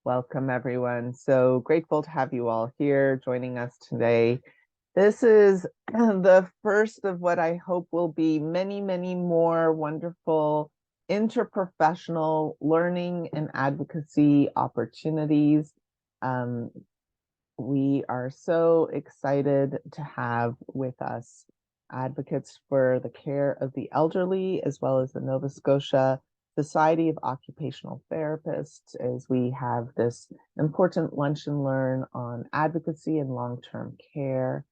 Welcome, everyone. So grateful to have you all here joining us today. This is the first of what I hope will be many, many more wonderful interprofessional learning and advocacy opportunities. We are so excited to have with us advocates for the care of the elderly, as well as the Nova Scotia Society of Occupational Therapists, as we have this important lunch and learn on advocacy and long-term care.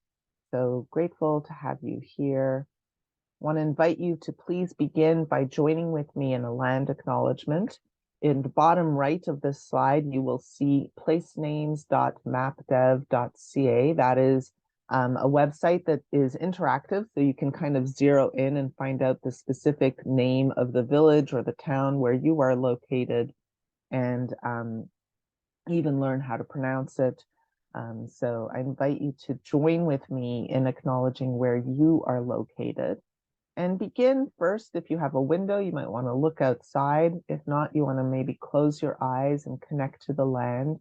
So grateful to have you here. Want to invite you to please begin by joining with me in a land acknowledgement. In the bottom right of this slide, you will see placenames.mapdev.ca. That is a website that is interactive, so you can kind of zero in and find out the specific name of the village or the town where you are located, and even learn how to pronounce it. So I invite you to join with me in acknowledging where you are located. And begin first, if you have a window, you might want to look outside. If not, you want to maybe close your eyes and connect to the land,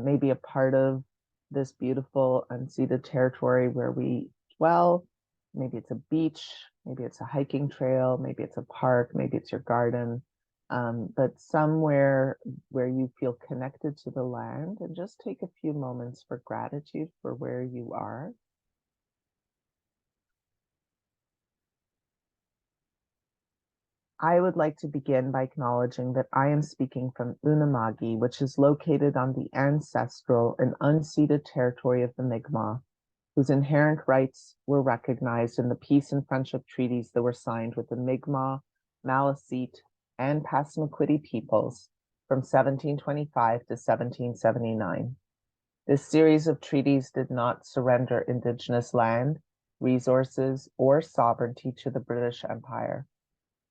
maybe a part of this beautiful unceded territory where we dwell. Maybe it's a beach, maybe it's a hiking trail, maybe it's a park, maybe it's your garden, but somewhere where you feel connected to the land, and just take a few moments for gratitude for where you are. I would like to begin by acknowledging that I am speaking from Unama'ki, which is located on the ancestral and unceded territory of the Mi'kmaq, whose inherent rights were recognized in the peace and friendship treaties that were signed with the Mi'kmaq, Maliseet, and Passamaquoddy peoples from 1725 to 1779. This series of treaties did not surrender Indigenous land, resources, or sovereignty to the British Empire,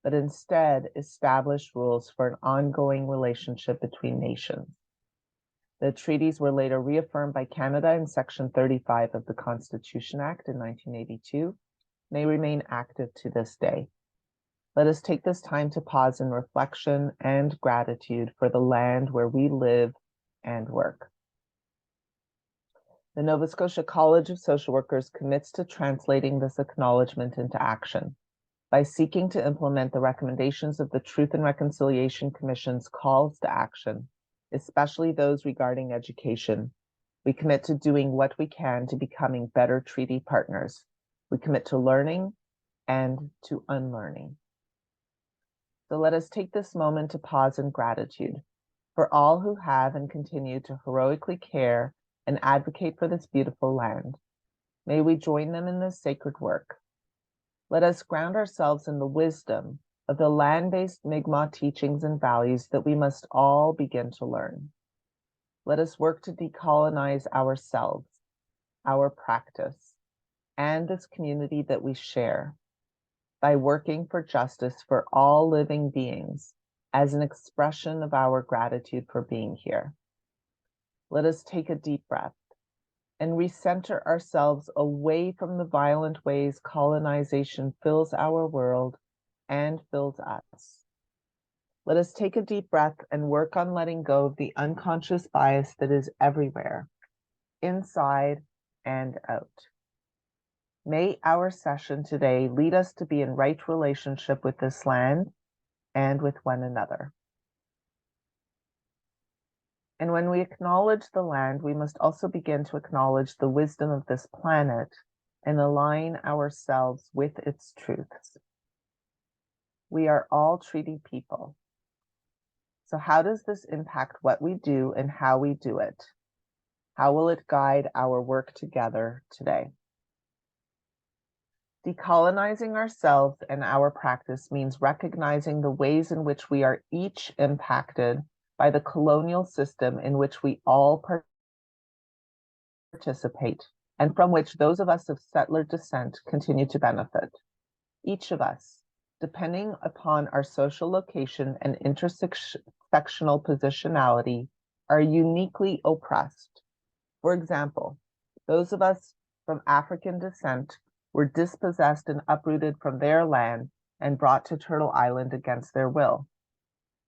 but instead established rules for an ongoing relationship between nations. The treaties were later reaffirmed by Canada in Section 35 of the Constitution Act in 1982, and they remain active to this day. Let us take this time to pause in reflection and gratitude for the land where we live and work. The Nova Scotia College of Social Workers commits to translating this acknowledgement into action by seeking to implement the recommendations of the Truth and Reconciliation Commission's calls to action, especially those regarding education. We commit to doing what we can to becoming better treaty partners. We commit to learning and to unlearning. So let us take this moment to pause in gratitude for all who have and continue to heroically care and advocate for this beautiful land. May we join them in this sacred work. Let us ground ourselves in the wisdom of the land-based Mi'kmaq teachings and values that we must all begin to learn. Let us work to decolonize ourselves, our practice, and this community that we share by working for justice for all living beings as an expression of our gratitude for being here. Let us take a deep breath and recenter ourselves away from the violent ways colonization fills our world and fills us. Let us take a deep breath and work on letting go of the unconscious bias that is everywhere, inside and out. May our session today lead us to be in right relationship with this land and with one another. And when we acknowledge the land, we must also begin to acknowledge the wisdom of this planet and align ourselves with its truths. We are all treaty people. So how does this impact what we do and how we do it? How will it guide our work together today? Decolonizing ourselves and our practice means recognizing the ways in which we are each impacted by the colonial system in which we all participate, and from which those of us of settler descent continue to benefit. Each of us, depending upon our social location and intersectional positionality, are uniquely oppressed. For example, those of us from African descent were dispossessed and uprooted from their land and brought to Turtle Island against their will.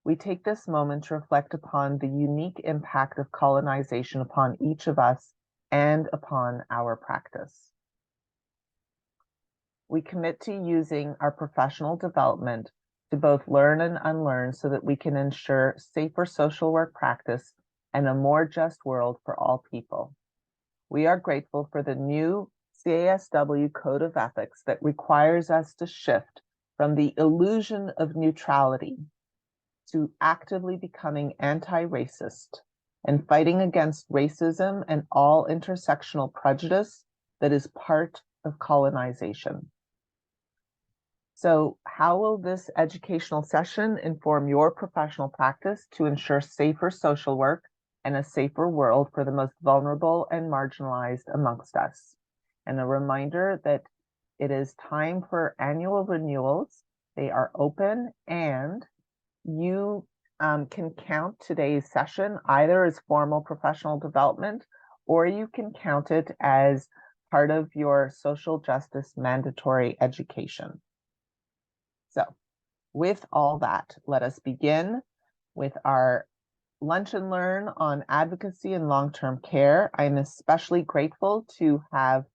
we take this moment to reflect upon the unique impact of colonization upon each of us and upon our practice. We commit to using our professional development to both learn and unlearn so that we can ensure safer social work practice and a more just world for all people. We are grateful for the new CASW Code of Ethics that requires us to shift from the illusion of neutrality to actively becoming anti-racist and fighting against racism and all intersectional prejudice that is part of colonization. So how will this educational session inform your professional practice to ensure safer social work and a safer world for the most vulnerable and marginalized amongst us? And a reminder that it is time for annual renewals. They are open, and you can count today's session either as formal professional development, or you can count it as part of your social justice mandatory education. So with all that, let us begin with our lunch and learn on advocacy and long-term care. I'm especially grateful to have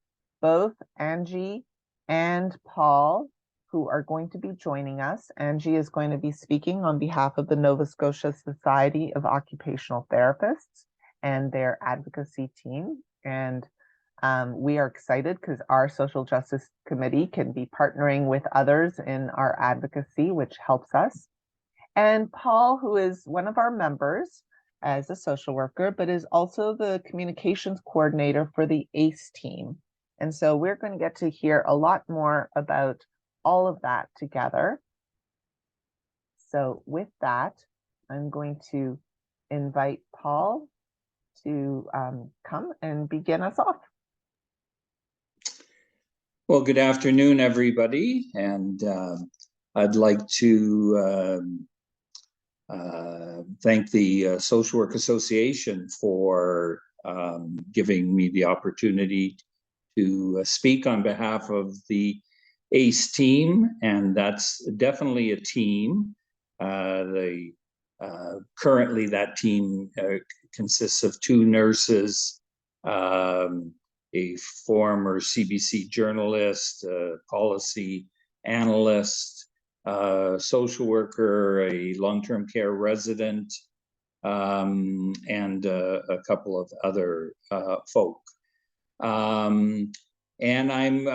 both Angie and Paul, who are going to be joining us. Angie is going to be speaking on behalf of the Nova Scotia Society of Occupational Therapists and their advocacy team. And we are excited because our Social Justice Committee can be partnering with others in our advocacy, which helps us. And Paul, who is one of our members as a social worker, but is also the communications coordinator for the ACE team. And so we're going to get to hear a lot more about all of that together. So with that, I'm going to invite Paul to come and begin us off. Well, good afternoon, everybody. And I'd like to thank the Social Work Association for giving me the opportunity to speak on behalf of the ACE team, and that's definitely a team. Currently that team consists of 2 nurses, a former CBC journalist, policy analyst, social worker, a long-term care resident, and a couple of other folk. And I'm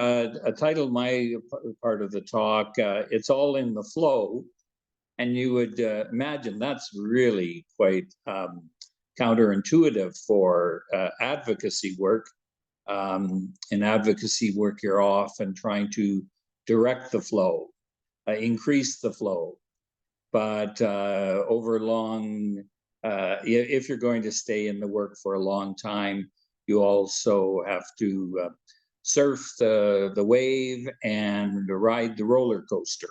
titled my part of the talk, It's All in the Flow. And you would imagine that's really quite counterintuitive for advocacy work. In advocacy work, you're often trying to direct the flow, increase the flow. But over long, if you're going to stay in the work for a long time, you also have to surf the wave and ride the roller coaster.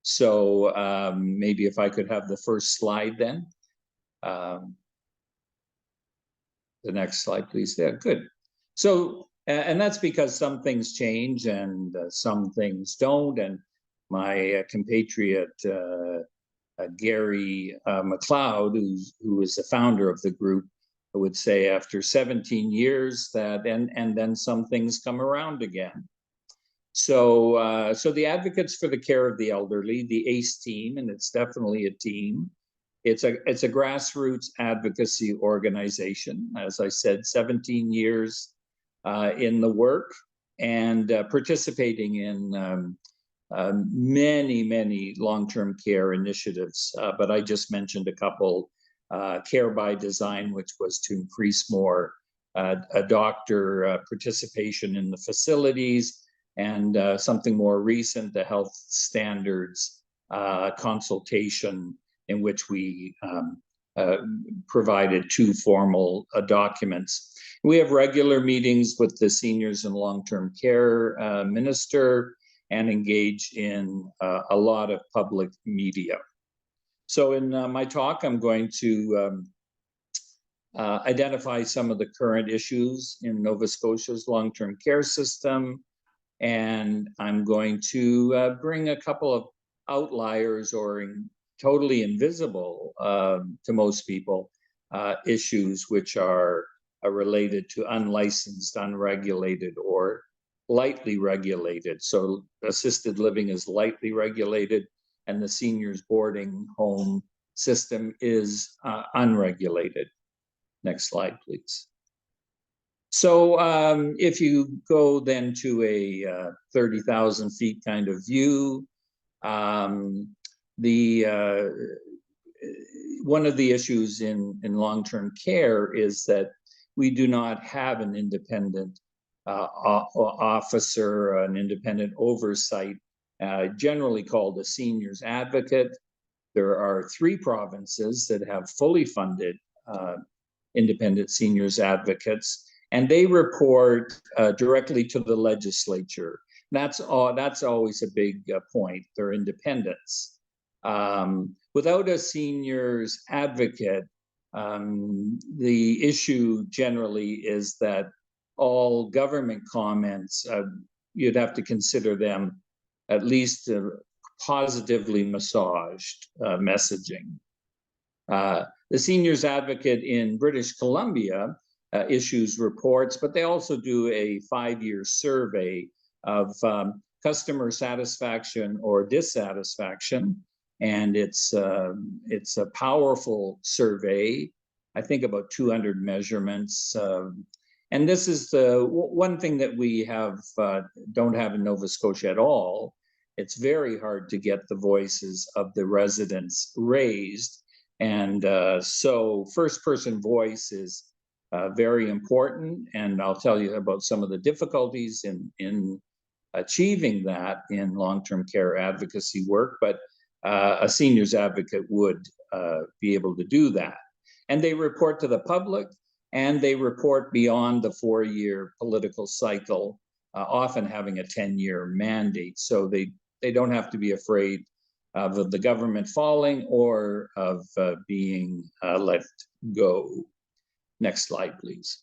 So maybe if I could have the first slide then. The next slide, please. Yeah, good. So, and that's because some things change and some things don't. And my compatriot, Gary McLeod, who is the founder of the group, would say after 17 years that, and then some things come around again. So, so the Advocates for the Care of the Elderly, the ACE team, and it's definitely a team. It's a grassroots advocacy organization. As I said, 17 years in the work and participating in many long-term care initiatives. But I just mentioned a couple, Care by Design, which was to increase more doctor participation in the facilities, and something more recent, the health standards consultation, in which we provided 2 formal documents. We have regular meetings with the seniors and long-term care minister and engage in a lot of public media. So in my talk, I'm going to identify some of the current issues in Nova Scotia's long-term care system, and I'm going to bring a couple of outliers or totally invisible to most people issues which are related to unlicensed, unregulated, or lightly regulated. So assisted living is lightly regulated, and the seniors boarding home system is unregulated. Next slide, please. So if you go then to a 30,000 feet kind of view, one of the issues in long-term care is that we do not have an independent officer, an independent oversight, generally called a seniors advocate. There are 3 provinces that have fully funded independent seniors advocates, and they report directly to the legislature. That's always a big point, their independence. Without a seniors advocate, the issue generally is that all government comments, you'd have to consider them at least positively massaged messaging. The seniors advocate in British Columbia issues reports, but they also do a 5-year survey of customer satisfaction or dissatisfaction. And it's a powerful survey, I think about 200 measurements. And this is the one thing that we don't have in Nova Scotia at all. It's very hard to get the voices of the residents raised. And so first-person voice is very important. And I'll tell you about some of the difficulties in achieving that in long-term care advocacy work. But a seniors advocate would be able to do that. And they report to the public, and they report beyond the 4-year political cycle, often having a 10-year mandate. So they don't have to be afraid of the government falling or of being let go. Next slide, please.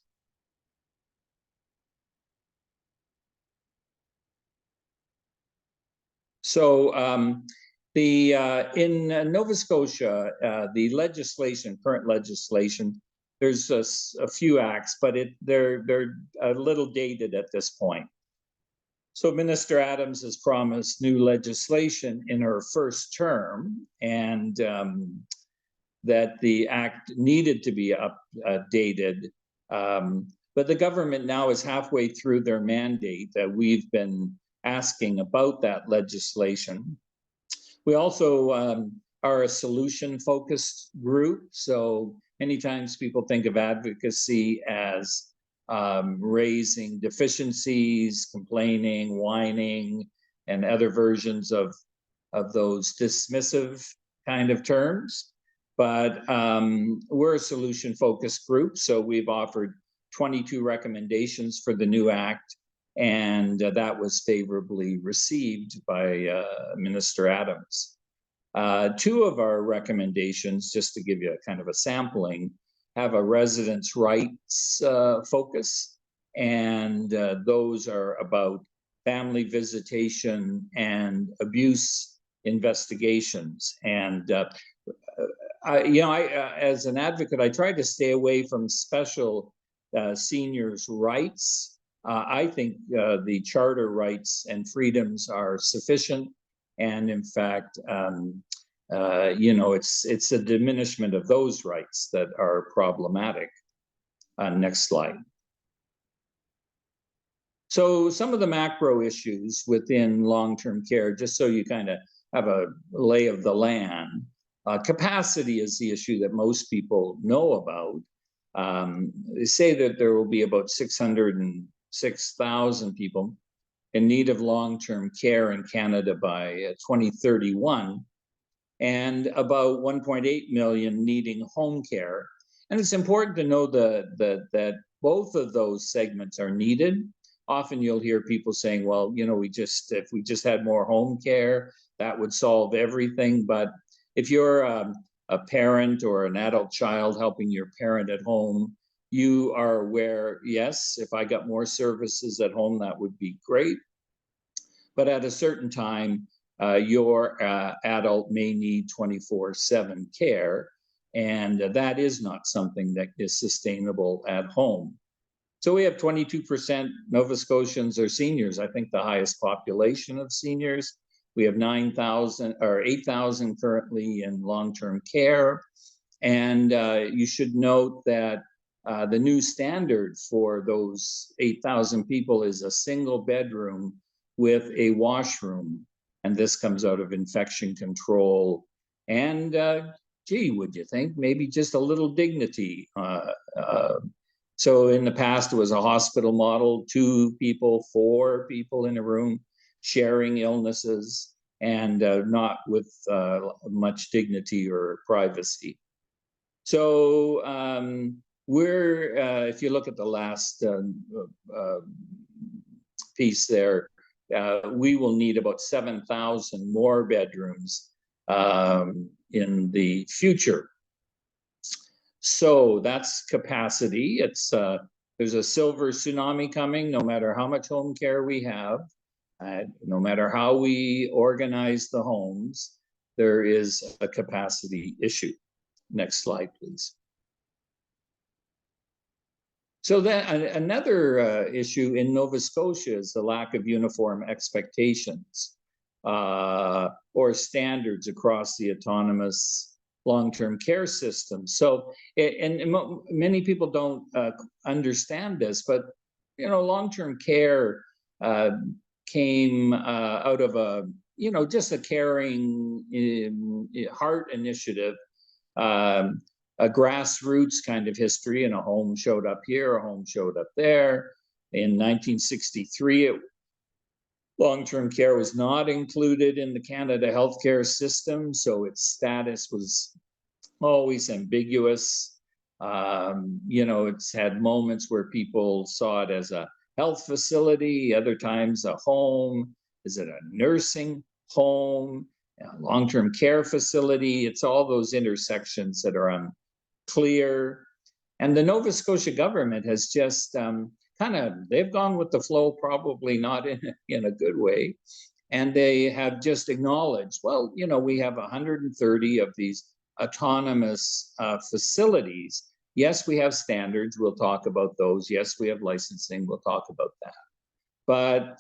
So in Nova Scotia, the current legislation, there's a few acts, but they're a little dated at this point. So Minister Adams has promised new legislation in her first term, and that the act needed to be updated. But the government now is halfway through their mandate that we've been asking about that legislation. We also are a solution-focused group. So many times people think of advocacy as raising deficiencies, complaining, whining, and other versions of those dismissive kind of terms. But we're a solution-focused group, so we've offered 22 recommendations for the new act, and that was favorably received by Minister Adams. 2 of our recommendations, just to give you a kind of a sampling, have a residents' rights focus, and those are about family visitation and abuse investigations. And as an advocate, I try to stay away from special seniors' rights. I think the charter rights and freedoms are sufficient, and in fact, it's a diminishment of those rights that are problematic. Next slide. So some of the macro issues within long-term care, just so you kind of have a lay of the land. Capacity is the issue that most people know about. They say that there will be about 606,000 people in need of long-term care in Canada by 2031, and about 1.8 million needing home care. And it's important to know that both of those segments are needed. Often you'll hear people saying, well, if we just had more home care, that would solve everything. But if you're a parent or an adult child helping your parent at home, you are aware, yes, if I got more services at home, that would be great. But at a certain time, your adult may need 24/7 care, and that is not something that is sustainable at home. So we have 22% Nova Scotians are seniors. I think the highest population of seniors. We have 9,000 or 8,000 currently in long-term care. And you should note that the new standard for those 8,000 people is a single bedroom with a washroom. And this comes out of infection control. And gee, would you think maybe just a little dignity? So in the past, it was a hospital model, 2 people, 4 people in a room, sharing illnesses, and not with much dignity or privacy. So if you look at the last piece there, we will need about 7,000 more bedrooms in the future. So that's capacity. It's there's a silver tsunami coming, no matter how much home care we have, no matter how we organize the homes, there is a capacity issue. Next slide, please. So then another issue in Nova Scotia is the lack of uniform expectations or standards across the autonomous long-term care system. So, and many people don't understand this, but long-term care came out of just a caring heart initiative, a grassroots kind of history, and a home showed up here, a home showed up there. In 1963, long-term care was not included in the Canada healthcare system, so its status was always ambiguous. It's had moments where people saw it as a health facility, other times a home. Is it a nursing home, a long-term care facility? It's all those intersections that are unclear. And the Nova Scotia government has just they've gone with the flow, probably not in a good way. And they have just acknowledged, well, we have 130 of these autonomous facilities. Yes, we have standards. We'll talk about those. Yes, we have licensing. We'll talk about that. But,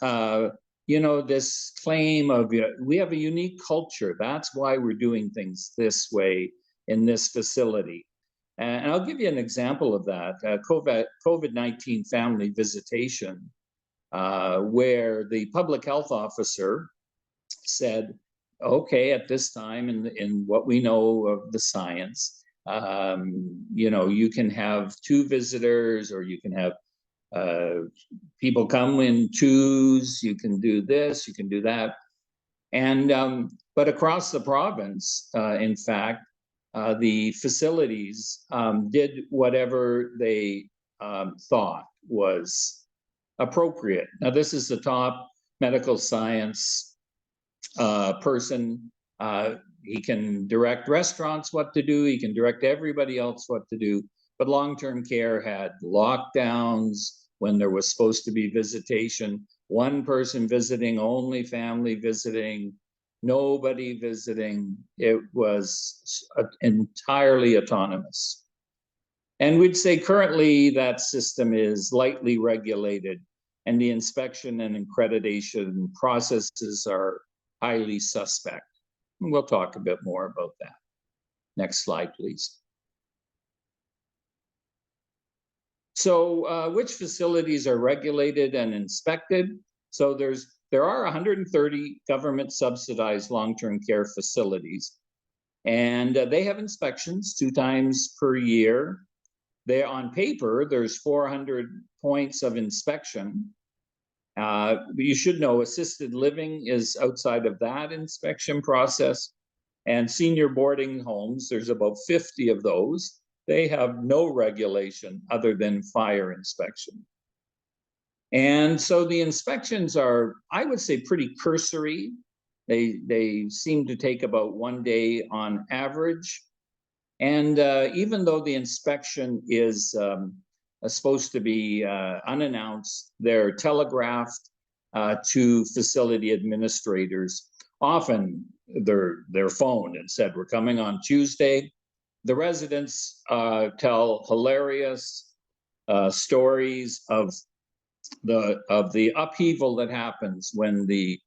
this claim of we have a unique culture. That's why we're doing things this way in this facility. And I'll give you an example of that. COVID-19 family visitation, where the public health officer said, okay, at this time, in what we know of the science, you can have 2 visitors, or you can have people come in 2s, you can do this, you can do that. And but across the province, in fact, the facilities did whatever they thought was appropriate. Now, this is the top medical science person. He can direct restaurants what to do. He can direct everybody else what to do. But long-term care had lockdowns when there was supposed to be visitation. 1 person visiting, only family visiting, nobody visiting. It was entirely autonomous. And we'd say currently that system is lightly regulated, and the inspection and accreditation processes are highly suspect. And we'll talk a bit more about that. Next slide, please. So which facilities are regulated and inspected? So there are 130 government subsidized long-term care facilities, and they have inspections 2 times per year. On paper, there's 400 points of inspection. You should know assisted living is outside of that inspection process, and senior boarding homes, there's about 50 of those. They have no regulation other than fire inspection. And so the inspections are, I would say, pretty cursory. They seem to take about 1 day on average. And even though the inspection is supposed to be unannounced, they're telegraphed to facility administrators often they're phoned and said, we're coming on Tuesday. The residents tell hilarious stories of the upheaval that happens when the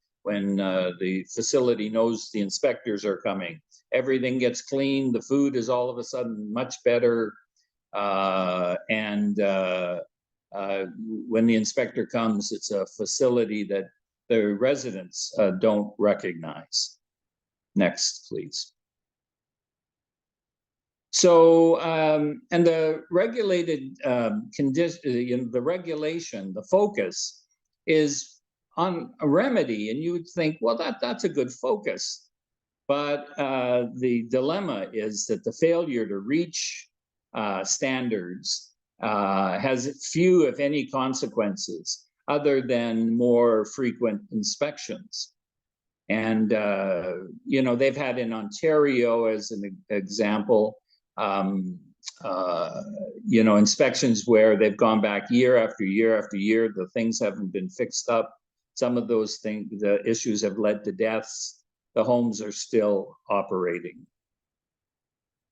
facility knows the inspectors are coming. Everything gets cleaned. The food is all of a sudden much better. When the inspector comes, it's a facility that the residents don't recognize. Next, please. So, and the regulated condition, the regulation, the focus is on a remedy, and you would think, well, that's a good focus. But the dilemma is that the failure to reach standards has few, if any, consequences other than more frequent inspections. And, you know, they've had in Ontario, as an example, you know, inspections where they've gone back year after year after year, the things haven't been fixed up. Some of those things, the issues have led to deaths. The homes are still operating.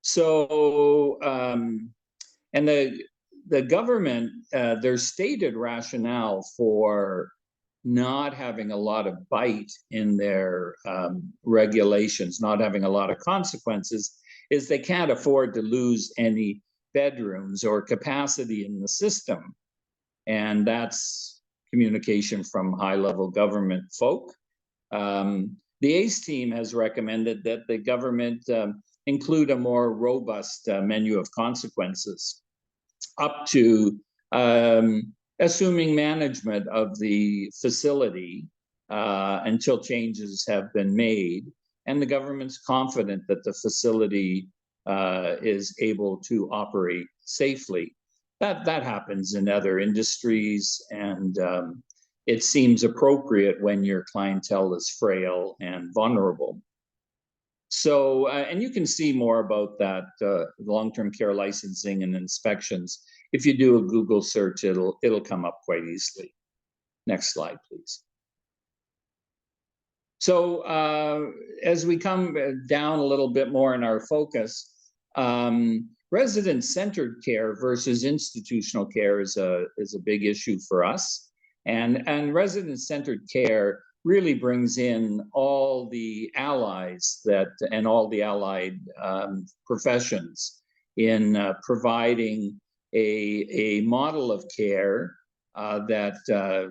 So, and the government, their stated rationale for not having a lot of bite in their regulations, not having a lot of consequences, is they can't afford to lose any bedrooms or capacity in the system. And that's communication from high-level government folk. The ACE team has recommended that the government include a more robust menu of consequences, up to assuming management of the facility until changes have been made, and the government's confident that the facility is able to operate safely. That happens in other industries, and it seems appropriate when your clientele is frail and vulnerable. So, and you can see more about that long-term care licensing and inspections. If you do a Google search, it'll come up quite easily. Next slide, please. So as we come down a little bit more in our focus, resident-centered care versus institutional care is a big issue for us. And resident-centered care really brings in all the allies and all the allied professions in providing a model of care that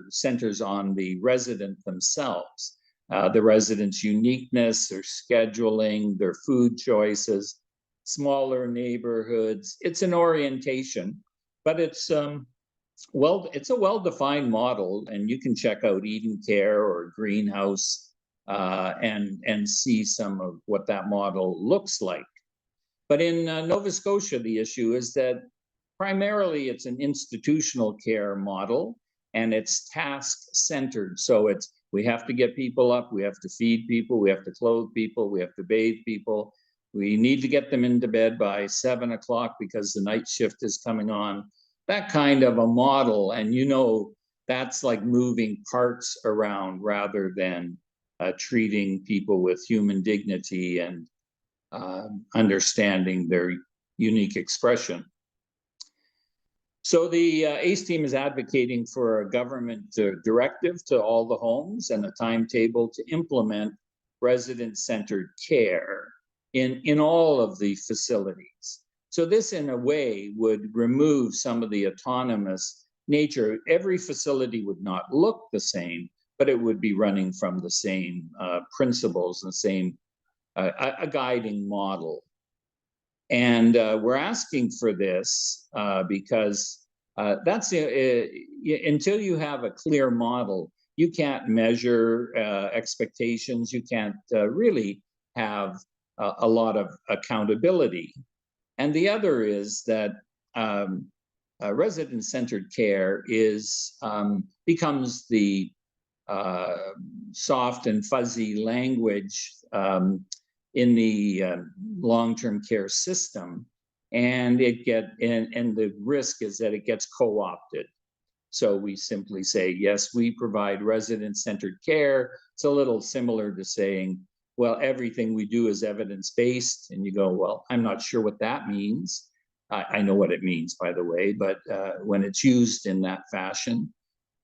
centers on the resident themselves, the resident's uniqueness, their scheduling, their food choices, smaller neighborhoods. It's an orientation, but it's a well-defined model, and you can check out Eden Care or Greenhouse and see some of what that model looks like. But in Nova Scotia, the issue is that primarily it's an institutional care model, and it's task-centered. So we have to get people up, we have to feed people, we have to clothe people, we have to bathe people. We need to get them into bed by 7 o'clock because the night shift is coming on. That kind of a model, and you know, that's like moving parts around rather than treating people with human dignity and understanding their unique expression. So the ACE team is advocating for a government directive to all the homes and a timetable to implement resident-centered care in all of the facilities. So this, in a way, would remove some of the autonomous nature. Every facility would not look the same, but it would be running from the same principles, the same a guiding model. And we're asking for this because that's until you have a clear model, you can't measure expectations. You can't really have a lot of accountability. And the other is that resident-centered care becomes the soft and fuzzy language in the long-term care system, and the risk is that it gets co-opted. So we simply say, yes, we provide resident-centered care. It's a little similar to saying, well, everything we do is evidence-based. And you go, well, I'm not sure what that means. I know what it means, by the way, but when it's used in that fashion.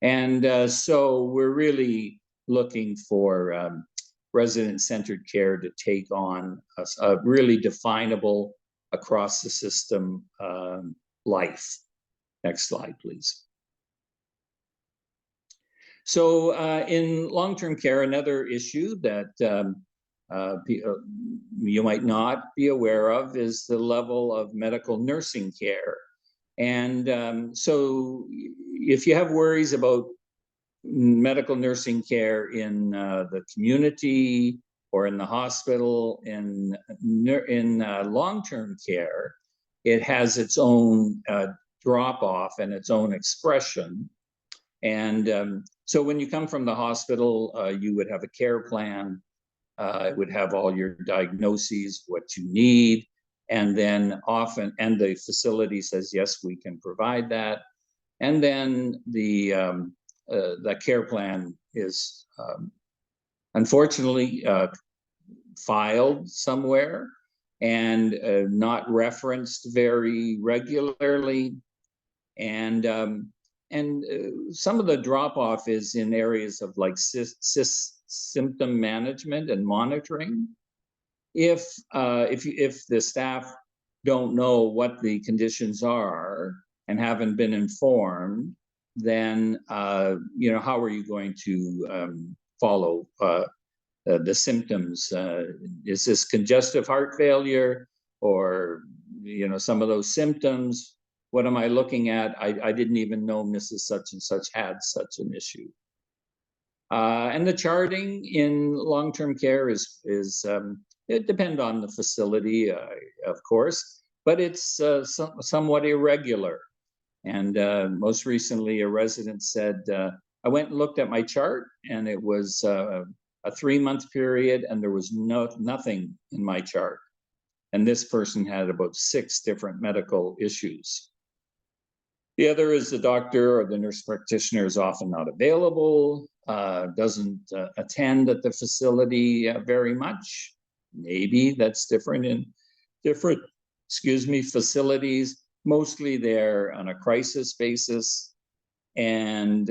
And so we're really looking for resident-centered care to take on a really definable across the system life. Next slide, please. So in long-term care, another issue that you might not be aware of is the level of medical nursing care. And so if you have worries about medical nursing care in the community or in the hospital, in long-term care, it has its own drop-off and its own expression. And so when you come from the hospital, you would have a care plan. It would have all your diagnoses, what you need, and then often, and the facility says, yes, we can provide that. And then the care plan is unfortunately filed somewhere and not referenced very regularly. And some of the drop-off is in areas of like symptom management and monitoring. If the staff don't know what the conditions are and haven't been informed, then how are you going to follow the symptoms? Is this congestive heart failure, or some of those symptoms? What am I looking at? I didn't even know Mrs. Such and Such had such an issue. And the charting in long-term care is it depends on the facility, of course, but it's somewhat irregular. And most recently, a resident said, I went and looked at my chart, and it was a 3-month period, and there was nothing in my chart. And this person had about 6 different medical issues. The other is the doctor or the nurse practitioner is often not available, doesn't attend at the facility very much. Maybe that's different in different, facilities. Mostly they're on a crisis basis. And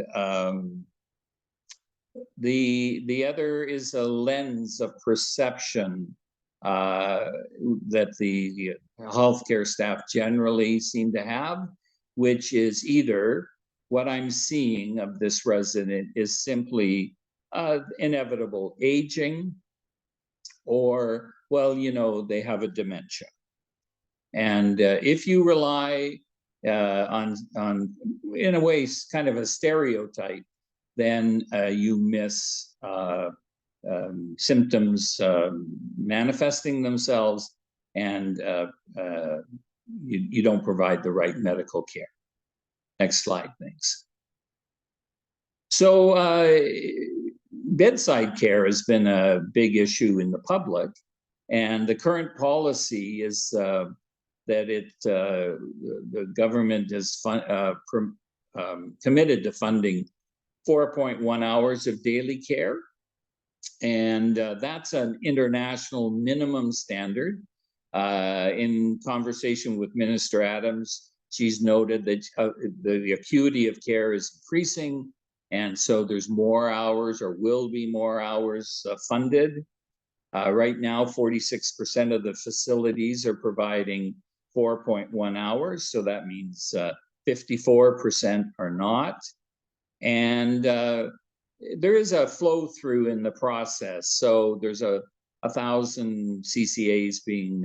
the other is a lens of perception that the healthcare staff generally seem to have, which is either what I'm seeing of this resident is simply inevitable aging, or, well, they have a dementia. And if you rely on, in a way, kind of a stereotype, then you miss symptoms manifesting themselves, and you don't provide the right medical care. Next slide, thanks. So bedside care has been a big issue in the public, and the current policy is that the government is committed to funding 4.1 hours of daily care, and that's an international minimum standard. In conversation with Minister Adams, she's noted that the acuity of care is increasing, and so there's more hours, or will be more hours funded. Right now, 46% of the facilities are providing 4.1 hours, so that means 54% are not. And there is a flow through in the process. So there's 1,000 CCAs being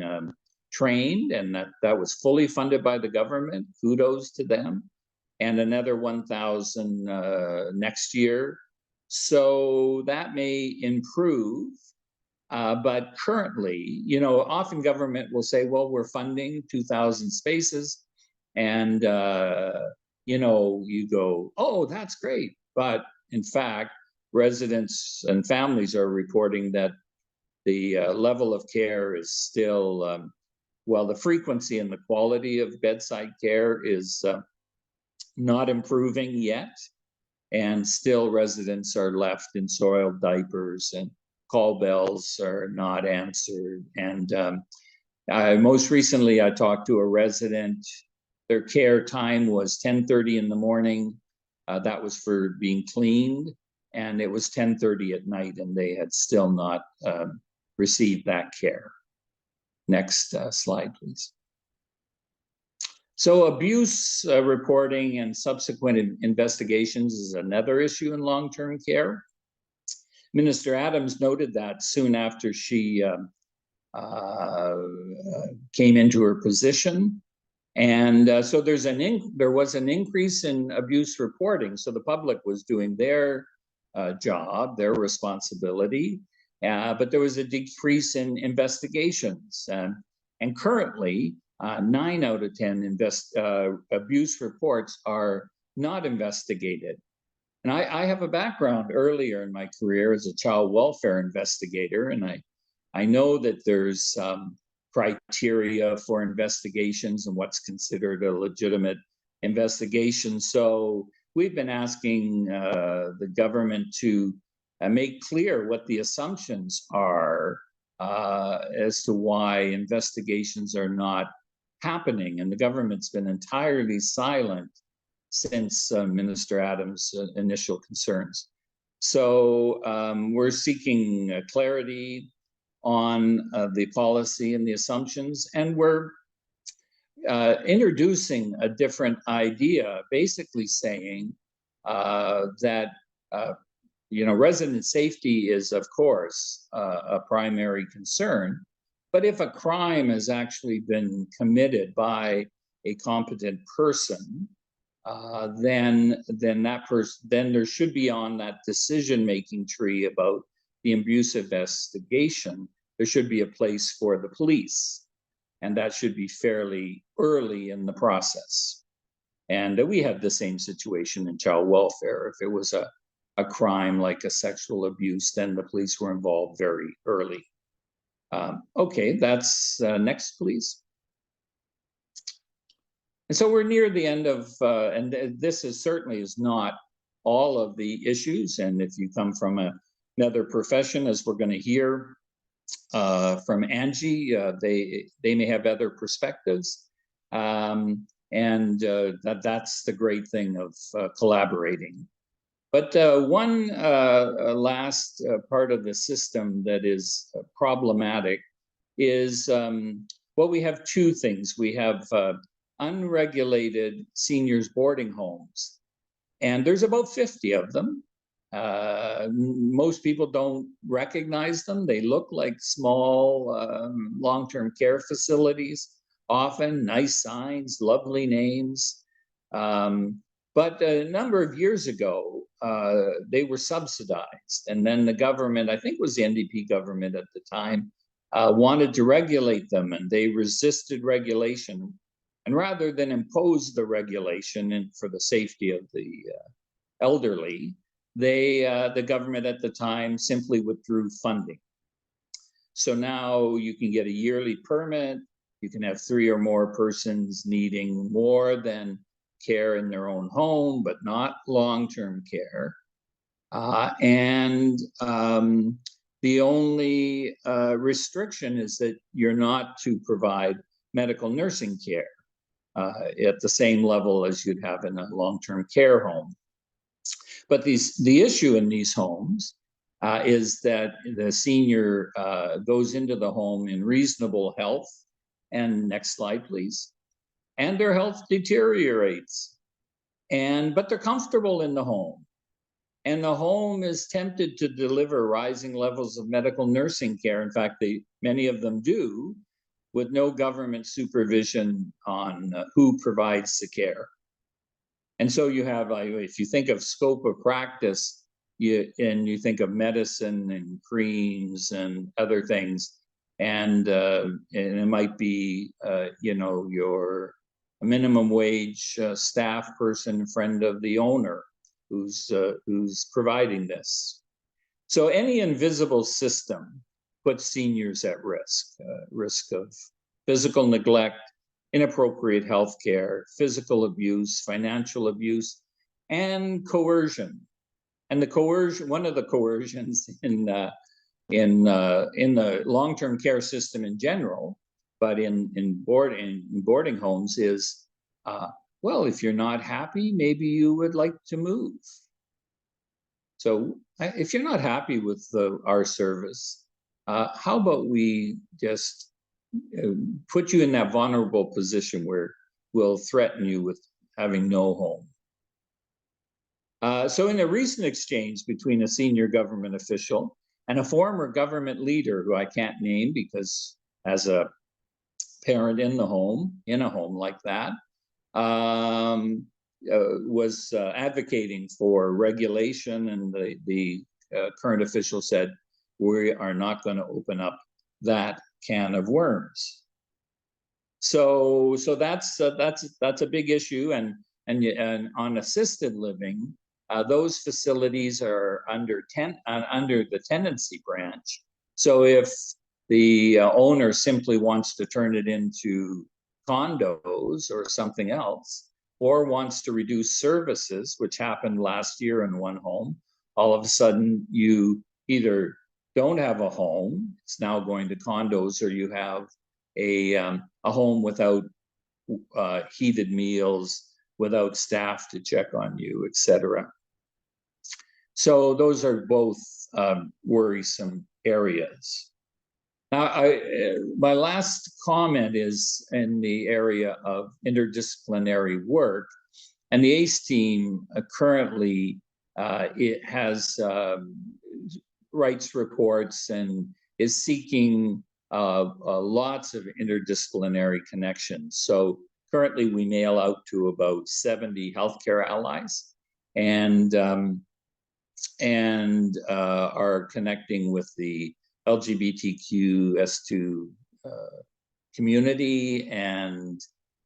trained, and that was fully funded by the government. Kudos to them. And another 1,000 next year. So that may improve. But currently, often government will say, well, we're funding 2,000 spaces. And, you go, oh, that's great. But in fact, residents and families are reporting that the level of care is still, well, the frequency and the quality of bedside care is not improving yet, and still residents are left in soiled diapers and call bells are not answered. And most recently, I talked to a resident. Their care time was 10:30 in the morning. That was for being cleaned, and it was 10:30 at night, and they had still not received that care. Next slide, please. So abuse reporting and subsequent investigations is another issue in long-term care. Minister Adams noted that soon after she came into her position. And so there was an increase in abuse reporting. So the public was doing their job, their responsibility, but there was a decrease in investigations. And currently, 9 out of 10 abuse reports are not investigated. And I have a background earlier in my career as a child welfare investigator, and I know that there's criteria for investigations and what's considered a legitimate investigation. So we've been asking the government to make clear what the assumptions are as to why investigations are not happening. And the government's been entirely silent since Minister Adams' initial concerns. So we're seeking clarity on the policy and the assumptions, and we're introducing a different idea, basically saying that resident safety is, of course, a primary concern, but if a crime has actually been committed by a competent person, then there should be on that decision-making tree about the abuse investigation, there should be a place for the police, and that should be fairly early in the process. And we had the same situation in child welfare. If it was a crime like a sexual abuse, then the police were involved very early. Okay, that's next, please. And so we're near the end of, and this is certainly is not all of the issues. And if you come from another profession, as we're going to hear from Angie, they may have other perspectives. And that's the great thing of collaborating. But one last part of the system that is problematic is, well, we have two things. We have unregulated seniors boarding homes, and there's about 50 of them. Most people don't recognize them. They look like small long-term care facilities, often nice signs, lovely names. But a number of years ago, they were subsidized. And then the government, I think it was the NDP government at the time, wanted to regulate them, and they resisted regulation. And rather than impose the regulation and for the safety of the elderly, the government at the time simply withdrew funding. So now you can get a yearly permit. You can have 3 or more persons needing more than care in their own home, but not long-term care. And the only restriction is that you're not to provide medical nursing care at the same level as you'd have in a long-term care home. But the issue in these homes is that the senior goes into the home in reasonable health. And next slide, please. And their health deteriorates. But they're comfortable in the home. And the home is tempted to deliver rising levels of medical nursing care. In fact, many of them do, with no government supervision on who provides the care. And so you have, if you think of scope of practice, and you think of medicine and creams and other things, and it might be, your minimum wage staff person, friend of the owner, who's providing this. So any invisible system puts seniors at risk of physical neglect, inappropriate health care, physical abuse, financial abuse, and coercion. And the coercion, one of the coercions in the long-term care system in general, but in boarding homes is, well, if you're not happy, maybe you would like to move. So if you're not happy with our service, how about we just put you in that vulnerable position where we'll threaten you with having no home. So in a recent exchange between a senior government official and a former government leader who I can't name because as a parent in a home like that, was advocating for regulation, and the current official said, we are not going to open up that can of worms. So that's a big issue, and on assisted living, those facilities are under the tenancy branch. So if the owner simply wants to turn it into condos or something else, or wants to reduce services, which happened last year in one home, all of a sudden you either don't have a home, it's now going to condos, or you have a home without heated meals, without staff to check on you, etc. So those are both worrisome areas. Now, my last comment is in the area of interdisciplinary work, and the ACE team currently it has writes reports and is seeking lots of interdisciplinary connections. So currently we mail out to about 70 healthcare allies, and are connecting with the LGBTQ S2 community and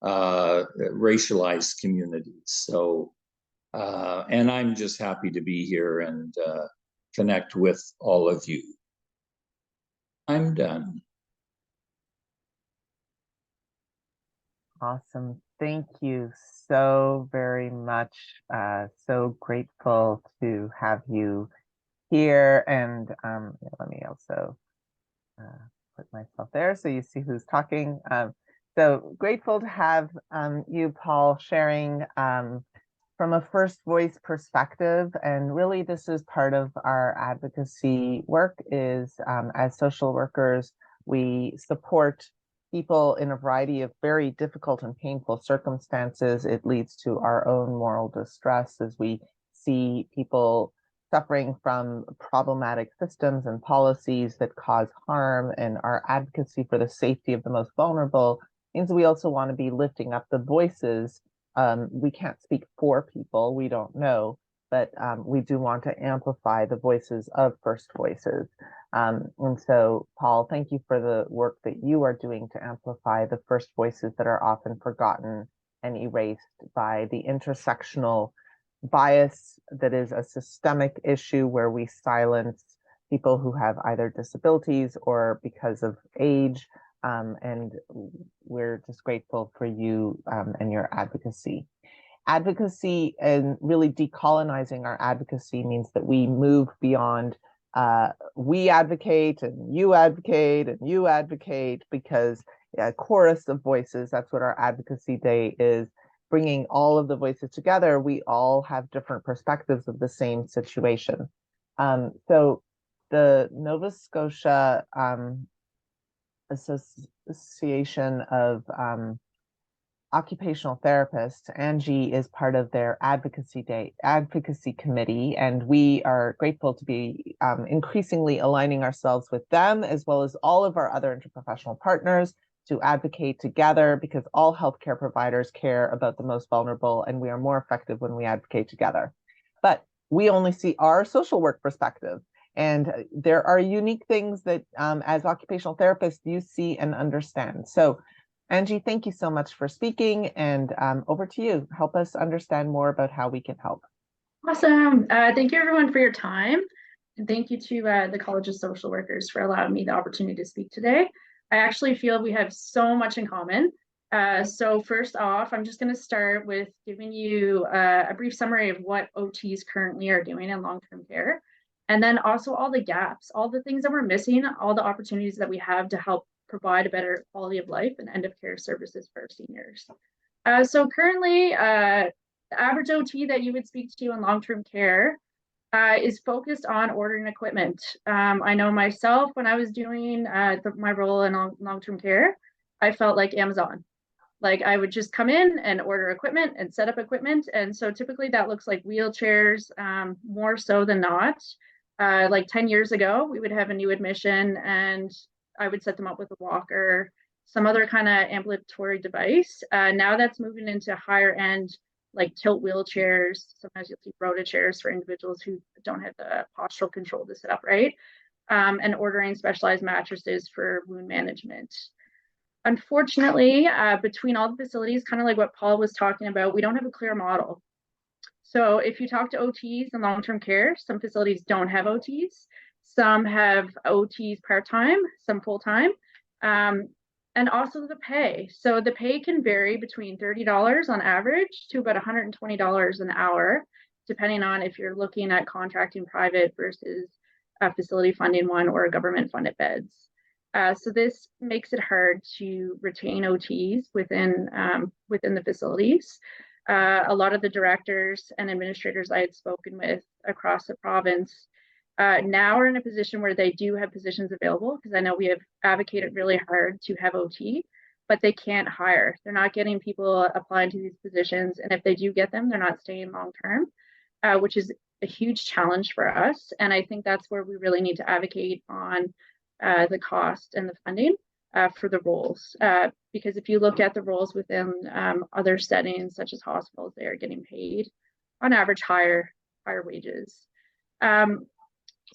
racialized communities. So, and I'm just happy to be here and connect with all of you. I'm done. Awesome. Thank you so very much. So grateful to have you here. And let me also put myself there so you see who's talking. So grateful to have you, Paul, sharing from a first voice perspective. And really, this is part of our advocacy work is as social workers, we support people in a variety of very difficult and painful circumstances. It leads to our own moral distress as we see people suffering from problematic systems and policies that cause harm, and our advocacy for the safety of the most vulnerable means we also want to be lifting up the voices. We can't speak for people, we don't know, but we do want to amplify the voices of first voices. And so, Paul, thank you for the work that you are doing to amplify the first voices that are often forgotten and erased by the intersectional bias that is a systemic issue where we silence people who have either disabilities or because of age. And we're just grateful for you and your advocacy. Advocacy and really decolonizing our advocacy means that we move beyond we advocate and you advocate and you advocate, because a chorus of voices, that's what our advocacy day is, bringing all of the voices together. We all have different perspectives of the same situation. So the Nova Scotia Association of Occupational Therapists, Angie, is part of their advocacy committee, and we are grateful to be increasingly aligning ourselves with them, as well as all of our other interprofessional partners, to advocate together, because all healthcare providers care about the most vulnerable, and we are more effective when we advocate together. But we only see our social work perspective, and there are unique things that as occupational therapists you see and understand. So Angie, thank you so much for speaking, and over to you. Help us understand more about how we can help. Awesome. Thank you everyone for your time. And thank you to the College of Social Workers for allowing me the opportunity to speak today. I actually feel we have so much in common. So first off, I'm just going to start with giving you a brief summary of what OTs currently are doing in long-term care, and then also all the gaps, all the things that we're missing, all the opportunities that we have to help provide a better quality of life and end of care services for our seniors. So currently, the average OT that you would speak to in long-term care is focused on ordering equipment. I know myself, when I was doing my role in long-term care, I felt like Amazon. Like I would just come in and order equipment and set up equipment. And so typically that looks like wheelchairs, more so than not. Like 10 years ago, we would have a new admission and I would set them up with a walker, some other kind of ambulatory device. Now that's moving into higher end, like tilt wheelchairs. Sometimes you'll see rota chairs for individuals who don't have the postural control to sit upright, and ordering specialized mattresses for wound management. Unfortunately, between all the facilities, kind of like what Paul was talking about, we don't have a clear model. So if you talk to OTs in long-term care, some facilities don't have OTs. Some have OTs part-time, some full-time, and also the pay. So the pay can vary between $30 on average to about $120 an hour, depending on if you're looking at contracting private versus a facility funding one or a government funded beds. So this makes it hard to retain OTs within the facilities. A lot of the directors and administrators I had spoken with across the province now are in a position where they do have positions available, because I know we have advocated really hard to have OT, but they can't hire. They're not getting people applying to these positions, and if they do get them, they're not staying long term, which is a huge challenge for us. And I think that's where we really need to advocate on the cost and the funding for the roles, because if you look at the roles within other settings such as hospitals, they are getting paid on average higher wages.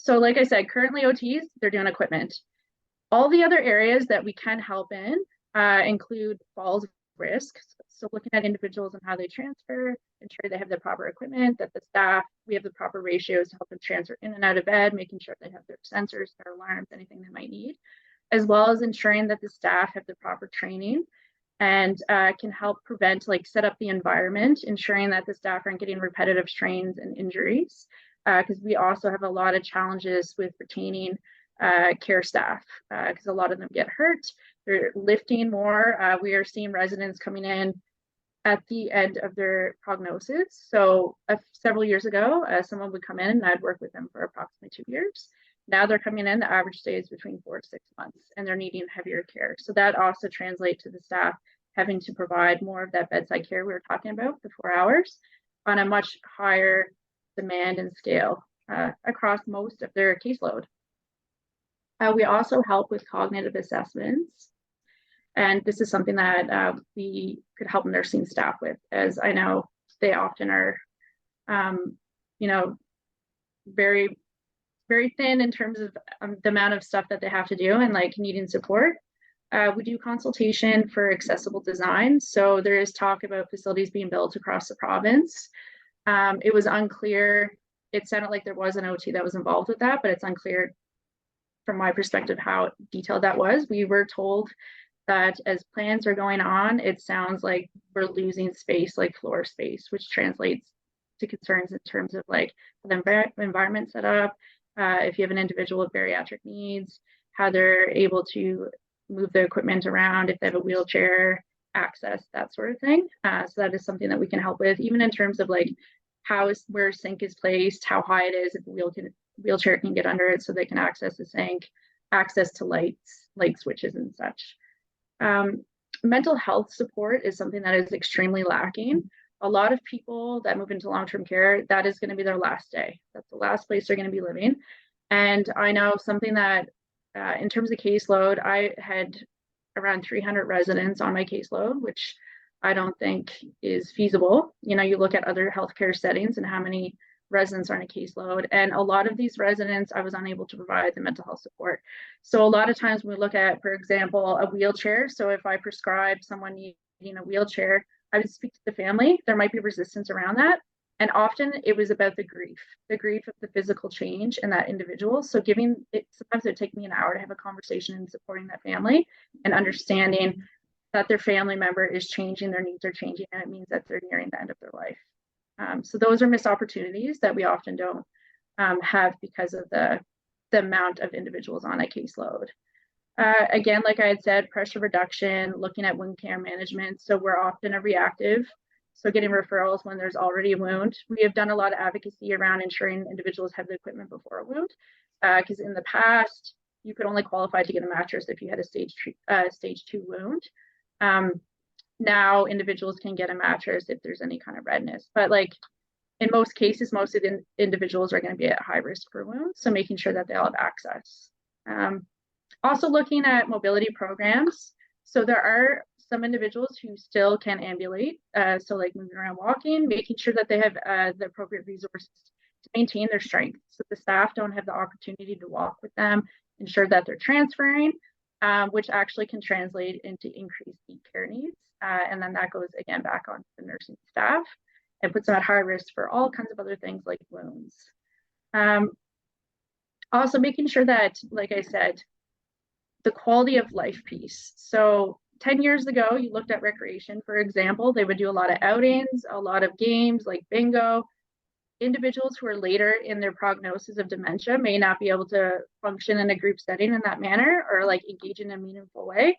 So like I said, currently OTs, they're doing equipment. All the other areas that we can help in include falls risks. So looking at individuals and how they transfer, ensure they have the proper equipment, that the staff, we have the proper ratios to help them transfer in and out of bed, making sure they have their sensors, their alarms, anything they might need, as well as ensuring that the staff have the proper training and can help prevent, like set up the environment, ensuring that the staff aren't getting repetitive strains and injuries, because we also have a lot of challenges with retaining care staff, because a lot of them get hurt. They're lifting more. We are seeing residents coming in at the end of their prognosis. So several years ago, someone would come in and I'd work with them for approximately 2 years. Now they're coming in, the average stay is between 4 to 6 months, and they're needing heavier care. So that also translates to the staff having to provide more of that bedside care we were talking about, the 4 hours, on a much higher demand and scale across most of their caseload. We also help with cognitive assessments. And this is something that we could help nursing staff with, as I know they often are, very, very thin in terms of the amount of stuff that they have to do and like needing support. We do consultation for accessible design. So there is talk about facilities being built across the province. It was unclear. It sounded like there was an OT that was involved with that, but it's unclear from my perspective how detailed that was. We were told that as plans are going on, it sounds like we're losing space, like floor space, which translates to concerns in terms of like the environment set up, if you have an individual with bariatric needs, how they're able to move the equipment around, if they have a wheelchair, access, that sort of thing. So that is something that we can help with, even in terms of like where a sink is placed, how high it is, if a wheelchair can get under it so they can access the sink, access to lights, light switches and such. Mental health support is something that is extremely lacking. A lot of people that move into long-term care, that is going to be their last day. That's the last place they're going to be living. And I know something that in terms of caseload, I had around 300 residents on my caseload, which I don't think is feasible. You know, you look at other healthcare settings and how many residents are on a caseload, and a lot of these residents I was unable to provide the mental health support. So a lot of times when we look at, for example, a wheelchair, so if I prescribe someone needing a wheelchair, I would speak to the family. There might be resistance around that, and often it was about the grief of the physical change in that individual. So sometimes it would take me an hour to have a conversation and supporting that family and understanding that their family member is changing, their needs are changing, and it means that they're nearing the end of their life. So those are missed opportunities that we often don't have because of the amount of individuals on a caseload. Again, like I had said, pressure reduction, looking at wound care management. So we're often a reactive. So getting referrals when there's already a wound. We have done a lot of advocacy around ensuring individuals have the equipment before a wound. Because in the past, you could only qualify to get a mattress if you had a stage 2 wound. Now individuals can get a mattress if there's any kind of redness. But like in most cases, most of the individuals are going to be at high risk for wounds. So making sure that they all have access. Also looking at mobility programs. So there are some individuals who still can ambulate. So like moving around, walking, making sure that they have the appropriate resources to maintain their strength. So the staff don't have the opportunity to walk with them, ensure that they're transferring, which actually can translate into increased care needs. And then that goes again back on the nursing staff and puts them at high risk for all kinds of other things like wounds. Also making sure that, like I said, the quality of life piece. So 10 years ago, you looked at recreation, for example, they would do a lot of outings, a lot of games like bingo. Individuals who are later in their prognosis of dementia may not be able to function in a group setting in that manner or like engage in a meaningful way.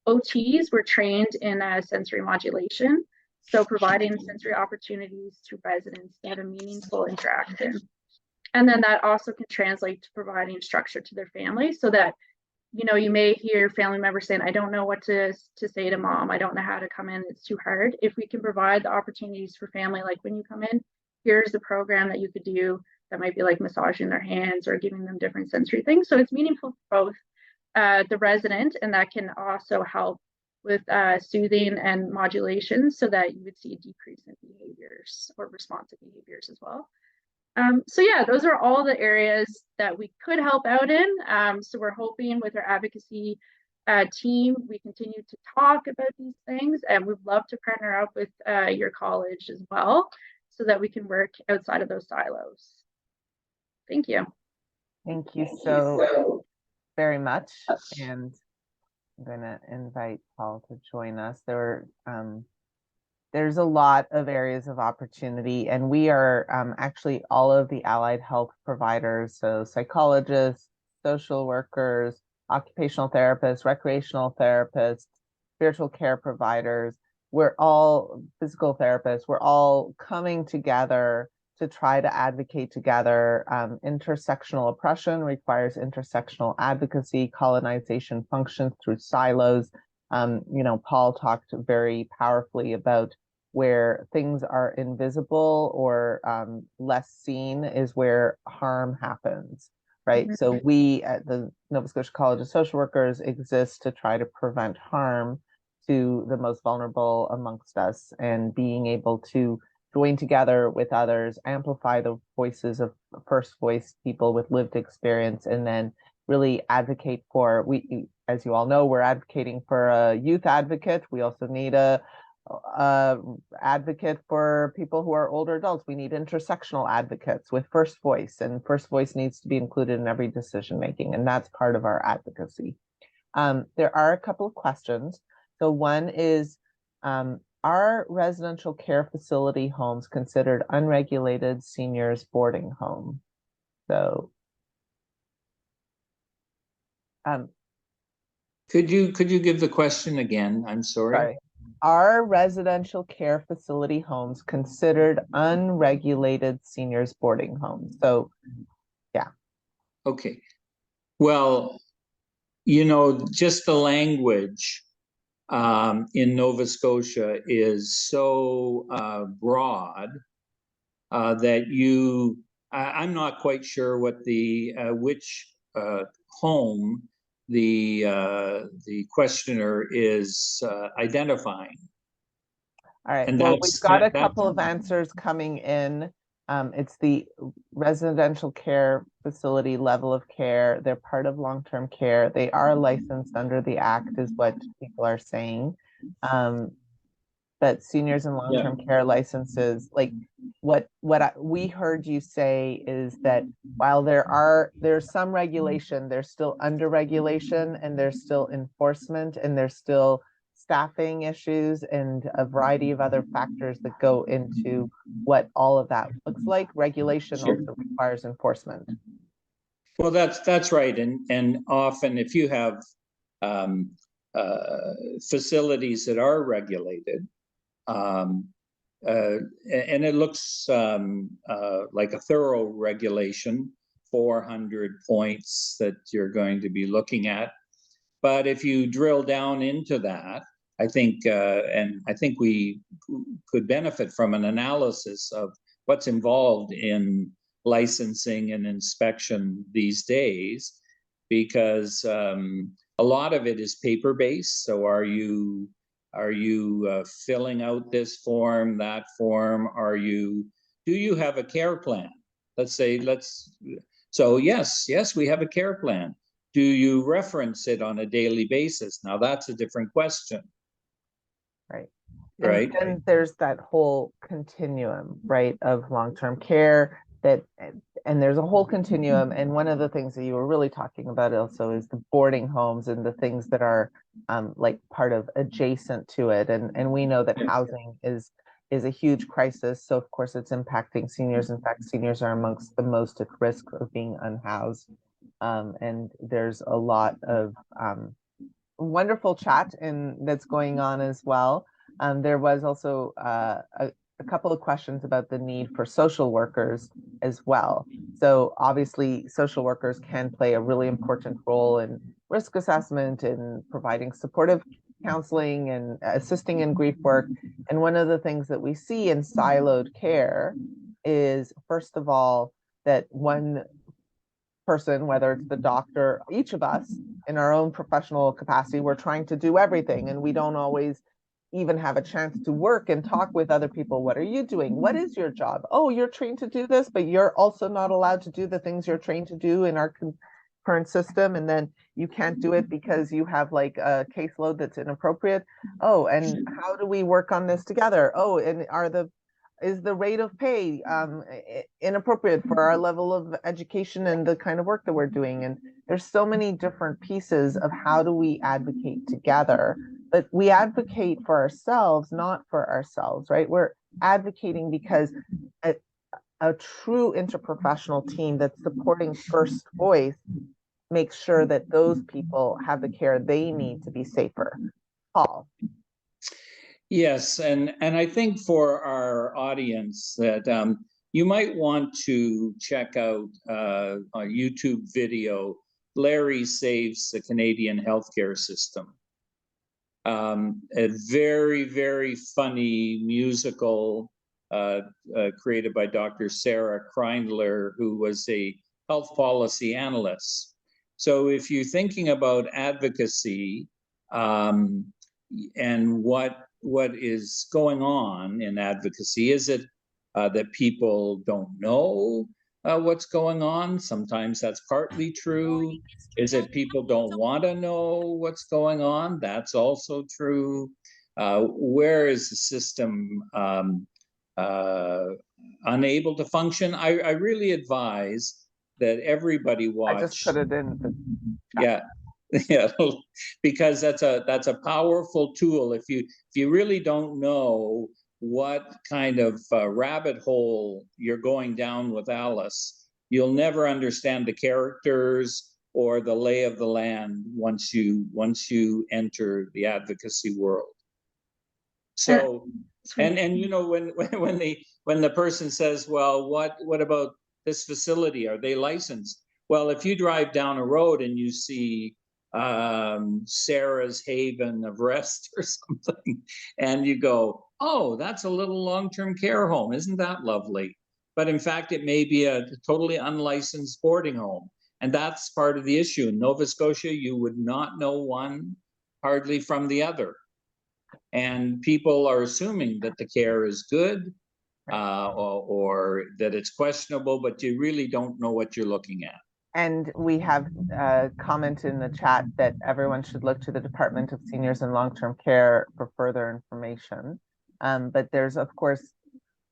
OTs were trained in sensory modulation, so providing sensory opportunities to residents to have a meaningful interaction. And then that also can translate to providing structure to their family so that, you know, you may hear family members saying, I don't know what to say to mom. I don't know how to come in. It's too hard. If we can provide the opportunities for family, like when you come in, here's the program that you could do that might be like massaging their hands or giving them different sensory things. So it's meaningful for both the resident, and that can also help with soothing and modulation so that you would see a decrease in behaviors or responsive behaviors as well. So yeah, those are all the areas that we could help out in. So we're hoping with our advocacy team, we continue to talk about these things, and we'd love to partner up with your college as well so that we can work outside of those silos. Thank you. Thank you so very much. And I'm going to invite Paul to join us. There's a lot of areas of opportunity, and we are actually all of the allied health providers, so psychologists, social workers, occupational therapists, recreational therapists, spiritual care providers, we're all physical therapists, we're all coming together to try to advocate together. Intersectional oppression requires intersectional advocacy. Colonization functions through silos. You know, Paul talked very powerfully about where things are invisible or less seen is where harm happens, right? Mm-hmm. So we at the Nova Scotia College of Social Workers exist to try to prevent harm to the most vulnerable amongst us, and being able to join together with others, amplify the voices of first voice people with lived experience, and then really advocate for, as you all know, we're advocating for a youth advocate. We also need a advocate for people who are older adults. We need intersectional advocates with first voice, and first voice needs to be included in every decision making, and that's part of our advocacy. There are a couple of questions. So one is, are residential care facility homes considered unregulated seniors boarding home? So could you give the question again? I'm sorry. Are residential care facility homes considered unregulated seniors boarding homes? So yeah. Okay. Well, you know, just the language in Nova Scotia is so broad that I'm not quite sure what the which home the questioner is identifying. All right. And well, we've got a couple of answers coming in. It's the residential care facility level of care. They're part of long-term care. They are licensed under the Act, is what people are saying. But seniors and long-term care licenses, like what we heard you say is that while there's some regulation, there's still under regulation, and there's still enforcement, and there's still staffing issues and a variety of other factors that go into what all of that looks like. Regulation also requires enforcement. Well, that's right, and often if you have facilities that are regulated, and it looks like a thorough regulation, 400 points that you're going to be looking at. But if you drill down into that, I think, and I think we could benefit from an analysis of what's involved in licensing and inspection these days, because a lot of it is paper-based. So are you filling out this form, that form? Do you have a care plan? So yes, we have a care plan. Do you reference it on a daily basis? Now that's a different question. Right. Right. And there's that whole continuum, right, of long-term care and there's a whole continuum. And one of the things that you were really talking about also is the boarding homes and the things that are like part of adjacent to it. And we know that housing is a huge crisis. So of course it's impacting seniors. In fact, seniors are amongst the most at risk of being unhoused. And there's a lot of wonderful chat that's going on as well. There was also a couple of questions about the need for social workers as well. So obviously social workers can play a really important role in risk assessment and providing supportive counseling and assisting in grief work. And one of the things that we see in siloed care is, first of all, that one person, whether it's the doctor, each of us in our own professional capacity, we're trying to do everything, and we don't always even have a chance to work and talk with other people. What are you doing? What is your job? Oh, you're trained to do this, but you're also not allowed to do the things you're trained to do in our current system. And then you can't do it because you have like a caseload that's inappropriate. Oh, and how do we work on this together? Oh, and is the rate of pay inappropriate for our level of education and the kind of work that we're doing? And there's so many different pieces of how do we advocate together, but we advocate for ourselves, not for ourselves, right? We're advocating because a true interprofessional team that's supporting First Voice makes sure that those people have the care they need to be safer. Paul. Yes, and I think for our audience that you might want to check out a YouTube video, Larry Saves the Canadian Healthcare System. A very, very funny musical created by Dr. Sarah Kreindler, who was a health policy analyst. So if you're thinking about advocacy and what is going on in advocacy, is it that people don't know what's going on? Sometimes that's partly true. Is it people don't want to know what's going on? That's also true. Where is the system unable to function? I really advise that everybody watch. I just put it in. Yeah. Yeah, because that's a powerful tool. If you really don't know what kind of rabbit hole you're going down with Alice, you'll never understand the characters or the lay of the land once you enter the advocacy world. So, and you know, when the person says, well, what about this facility? Are they licensed? Well, if you drive down a road and you see Sarah's Haven of Rest or something, and you go, oh, that's a little long-term care home. Isn't that lovely? But in fact, it may be a totally unlicensed boarding home. And that's part of the issue. In Nova Scotia, you would not know one hardly from the other. And people are assuming that the care is good or that it's questionable, but you really don't know what you're looking at. And we have a comment in the chat that everyone should look to the Department of Seniors and Long-Term Care for further information. But there's, of course,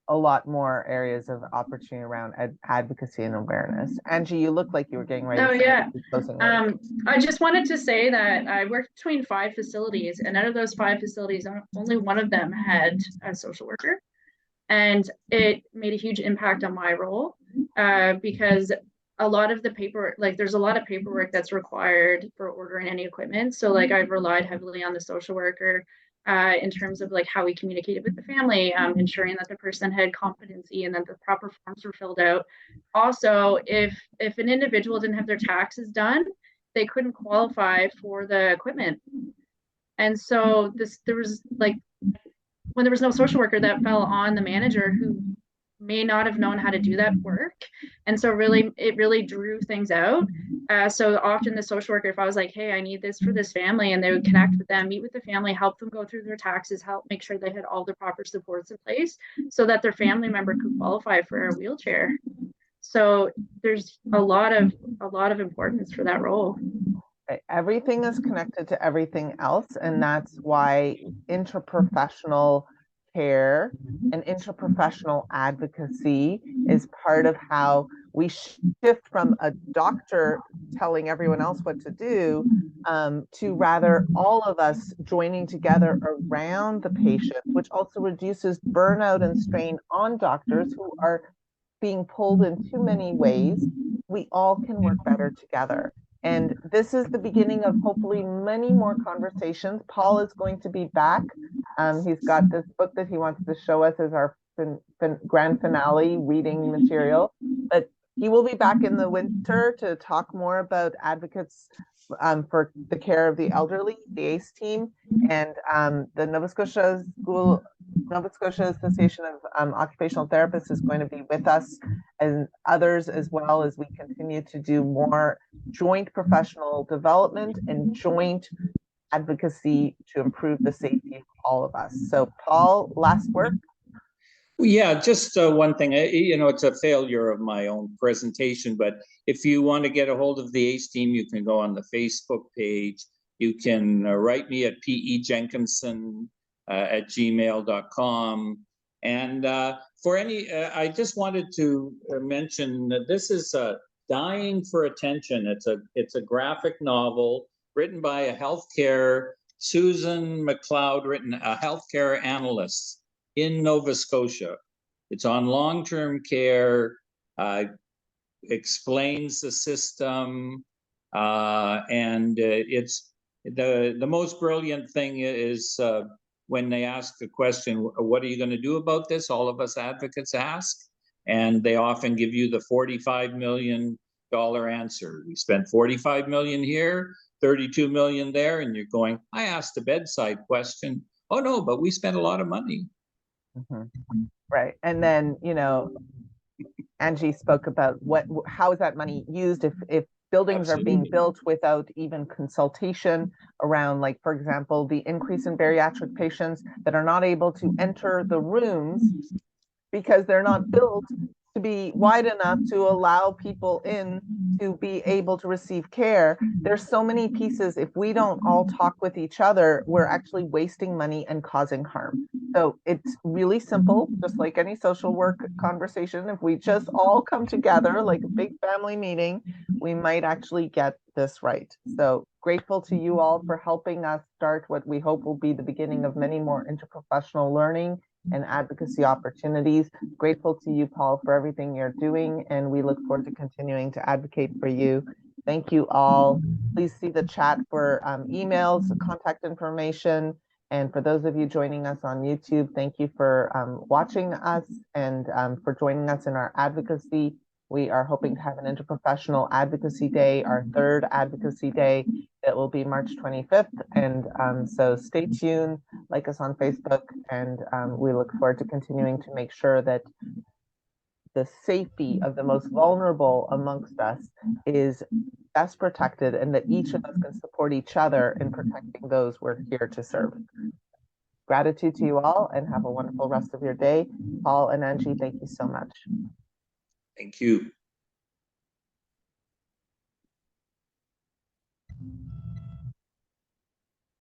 a lot more areas of opportunity around advocacy and awareness. Angie, you look like you were getting ready Oh, to yeah. closing words. I just wanted to say that I worked between 5 facilities, and out of those 5 facilities, only one of them had a social worker. And it made a huge impact on my role because a lot of the paperwork, like there's a lot of paperwork that's required for ordering any equipment. So like I've relied heavily on the social worker in terms of like how we communicated with the family, ensuring that the person had competency and that the proper forms were filled out. Also, if an individual didn't have their taxes done, they couldn't qualify for the equipment. And so there was like when there was no social worker, that fell on the manager who may not have known how to do that work. And so it really drew things out. So often the social worker, if I was like, hey, I need this for this family, and they would connect with them, meet with the family, help them go through their taxes, help make sure they had all the proper supports in place so that their family member could qualify for a wheelchair. So there's a lot of importance for that role. Everything is connected to everything else, and that's why interprofessional care and interprofessional advocacy is part of how we shift from a doctor telling everyone else what to do to rather all of us joining together around the patient, which also reduces burnout and strain on doctors who are being pulled in too many ways. We all can work better together. And this is the beginning of hopefully many more conversations. Paul is going to be back. He's got this book that he wants to show us as our grand finale reading material. But he will be back in the winter to talk more about advocates for the care of the elderly, the ACE team, and the Nova Scotia Association of Occupational Therapists is going to be with us, and others as well, as we continue to do more joint professional development and joint advocacy to improve the safety of all of us. So Paul, last word? Yeah, just one thing, it's a failure of my own presentation, but if you want to get a hold of the ACE team, you can go on the Facebook page. You can write me at pejenkinson at gmail.com. And for any, I just wanted to mention that this is Dying for Attention. It's a graphic novel written by a healthcare, Susan McLeod, a healthcare analyst in Nova Scotia. It's on long-term care, explains the system, and it's the most brilliant thing is when they ask the question, what are you going to do about this? All of us advocates ask, and they often give you the $45 million answer. We spent 45 million here, 32 million there, and you're going, I asked a bedside question. Oh no, but we spent a lot of money. Mm-hmm. Right. And then, Angie spoke about how is that money used if buildings Absolutely. Are being built without even consultation around, like, for example, the increase in bariatric patients that are not able to enter the rooms because they're not built to be wide enough to allow people in to be able to receive care. There's so many pieces. If we don't all talk with each other, we're actually wasting money and causing harm. So it's really simple, just like any social work conversation. If we just all come together like a big family meeting, we might actually get this right. So grateful to you all for helping us start what we hope will be the beginning of many more interprofessional learning and advocacy opportunities. Grateful to you, Paul, for everything you're doing, and we look forward to continuing to advocate for you. Thank you all. Please see the chat for emails, contact information, and for those of you joining us on YouTube, thank you for watching us and for joining us in our advocacy. We are hoping to have an interprofessional advocacy day, our third advocacy day. It will be March 25th. And so stay tuned, like us on Facebook, and we look forward to continuing to make sure that the safety of the most vulnerable amongst us is best protected and that each of us can support each other in protecting those we're here to serve. Gratitude to you all and have a wonderful rest of your day. Paul and Angie, thank you so much. Thank you.